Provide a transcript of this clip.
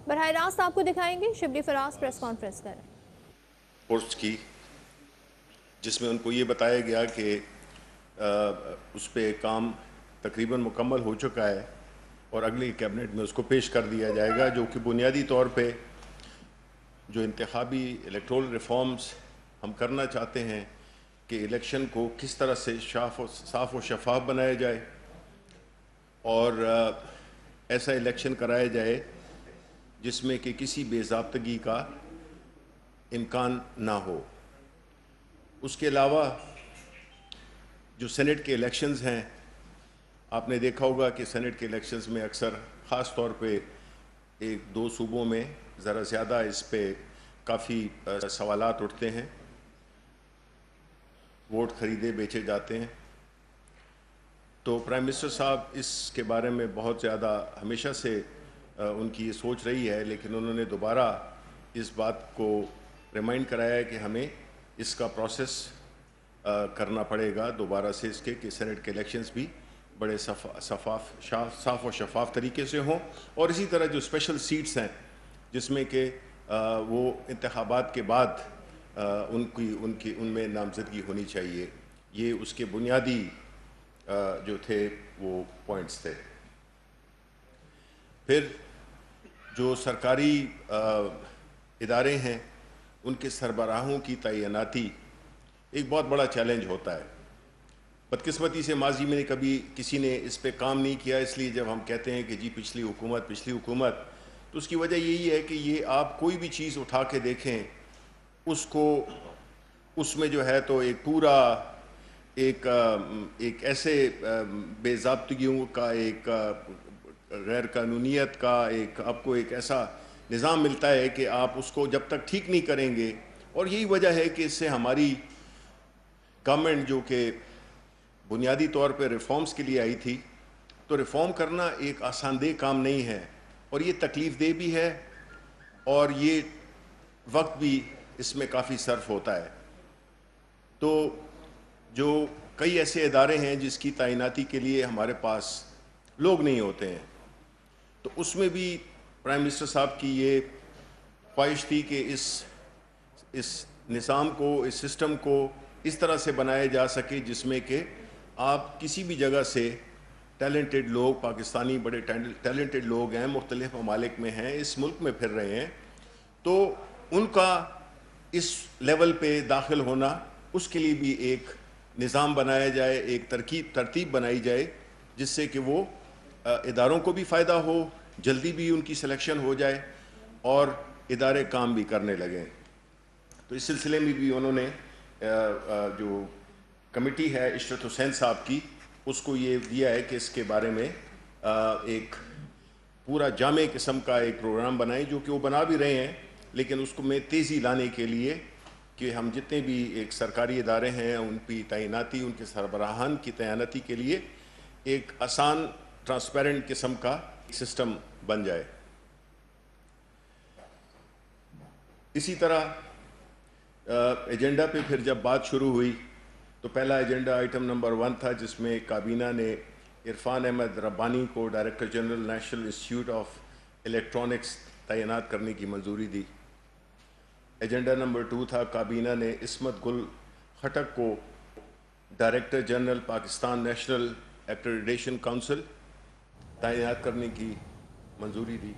براہ راست آپ کو دکھائیں گے شبلی فراز پریس کانفرنس کر رہے ہیں کورس کی جس میں ان کو یہ بتایا گیا کہ اس پہ کام تقریباً مکمل ہو چکا ہے اور اگلی کیبنٹ میں اس کو پیش کر دیا جائے گا، جو کہ بنیادی طور پہ جو انتخابی الیکٹورل ریفارمز ہم کرنا چاہتے ہیں کہ الیکشن کو کس طرح سے صاف و شفاف بنایا جائے اور ایسا الیکشن کرایا جائے جس میں کہ کسی بے ضابطگی کا امکان نہ ہو۔ اس کے علاوہ جو سینٹ کے الیکشنز ہیں، آپ نے دیکھا ہوگا کہ سینٹ کے الیکشنز میں اکثر خاص طور پہ ایک دو صوبوں میں ذرا زیادہ اس پہ کافی سوالات اٹھتے ہیں، ووٹ خریدے بیچے جاتے ہیں۔ تو پرائم منسٹر صاحب اس کے بارے میں بہت زیادہ ہمیشہ سے ان کی یہ سوچ رہی ہے، لیکن انہوں نے دوبارہ اس بات کو ریمائنڈ کرایا ہے کہ ہمیں اس کا پروسیس کرنا پڑے گا دوبارہ سے اس کے کہ سینٹ کے الیکشنز بھی بڑے صاف و شفاف طریقے سے ہوں، اور اسی طرح جو اسپیشل سیٹس ہیں جس میں کہ وہ انتخابات کے بعد ان میں نامزدگی ہونی چاہیے، یہ اس کے بنیادی جو تھے وہ پوائنٹس تھے۔ پھر جو سرکاری ادارے ہیں ان کے سربراہوں کی تعیناتی ایک بہت بڑا چیلنج ہوتا ہے۔ بدقسمتی سے ماضی میں کبھی کسی نے اس پہ کام نہیں کیا، اس لیے جب ہم کہتے ہیں کہ جی پچھلی حکومت تو اس کی وجہ یہی ہے کہ یہ آپ کوئی بھی چیز اٹھا کے دیکھیں اس میں جو ہے تو ایک پورا ایک ایسے بے ضابطگیوں کا، ایک غیر قانونیت کا آپ کو ایک ایسا نظام ملتا ہے کہ آپ اس کو جب تک ٹھیک نہیں کریں گے، اور یہی وجہ ہے کہ اس سے ہماری گورنمنٹ جو کہ بنیادی طور پہ ریفارمز کے لیے آئی تھی، تو ریفارم کرنا ایک آسان دہ کام نہیں ہے، اور یہ تکلیف دہ بھی ہے، اور یہ وقت بھی اس میں کافی صرف ہوتا ہے۔ تو جو کئی ایسے ادارے ہیں جس کی تعیناتی کے لیے ہمارے پاس لوگ نہیں ہوتے ہیں، تو اس میں بھی پرائم منسٹر صاحب کی یہ خواہش تھی کہ اس نظام کو، اس سسٹم کو اس طرح سے بنایا جا سکے جس میں کہ آپ کسی بھی جگہ سے ٹیلنٹڈ لوگ، پاکستانی بڑے ٹیلنٹڈ لوگ ہیں، مختلف ممالک میں ہیں، اس ملک میں پھر رہے ہیں، تو ان کا اس لیول پہ داخل ہونا، اس کے لیے بھی ایک نظام بنایا جائے، ایک ترتیب بنائی جائے جس سے کہ وہ اداروں کو بھی فائدہ ہو، جلدی بھی ان کی سلیکشن ہو جائے اور ادارے کام بھی کرنے لگیں۔ تو اس سلسلے میں بھی انہوں نے جو کمیٹی ہے عشرت حسین صاحب کی، اس کو یہ دیا ہے کہ اس کے بارے میں ایک پورا جامع قسم کا ایک پروگرام بنائیں، جو کہ وہ بنا بھی رہے ہیں، لیکن اس کو میں تیزی لانے کے لیے کہ ہم جتنے بھی ایک سرکاری ادارے ہیں ان کی تعیناتی، ان کے سربراہان کی تعیناتی کے لیے ایک آسان ٹرانسپیرنٹ قسم کا سسٹم بن جائے۔ اسی طرح ایجنڈا پہ پھر جب بات شروع ہوئی تو پہلا ایجنڈا آئٹم نمبر 1 تھا، جس میں کابینہ نے عرفان احمد ربانی کو director general national institute of electronics تعینات کرنے کی منظوری دی۔ ایجنڈا نمبر 2 تھا، کابینہ نے عصمت گل خٹک کو director general Pakistan national accreditation council تعینات کرنے کی منظوری دی۔